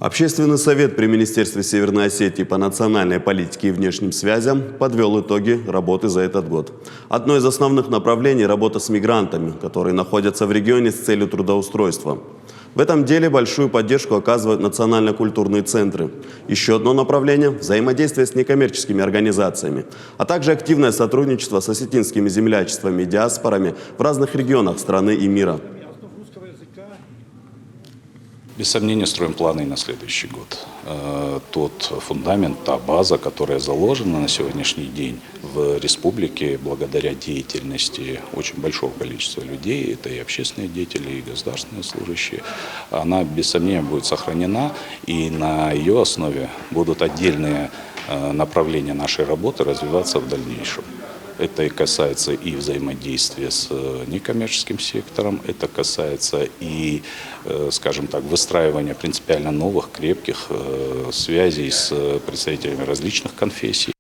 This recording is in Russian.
Общественный совет при Министерстве Северной Осетии по национальной политике и внешним связям подвел итоги работы за этот год. Одно из основных направлений – работа с мигрантами, которые находятся в регионе с целью трудоустройства. В этом деле большую поддержку оказывают национально-культурные центры. Еще одно направление – взаимодействие с некоммерческими организациями, а также активное сотрудничество с осетинскими землячествами и диаспорами в разных регионах страны и мира. Без сомнения, строим планы и на следующий год. Тот фундамент, та база, которая заложена на сегодняшний день в республике благодаря деятельности очень большого количества людей, это и общественные деятели, и государственные служащие, она без сомнения будет сохранена, и на ее основе будут отдельные направления нашей работы развиваться в дальнейшем. Это и касается и взаимодействия с некоммерческим сектором, это касается и, скажем так, выстраивания принципиально новых, крепких связей с представителями различных конфессий.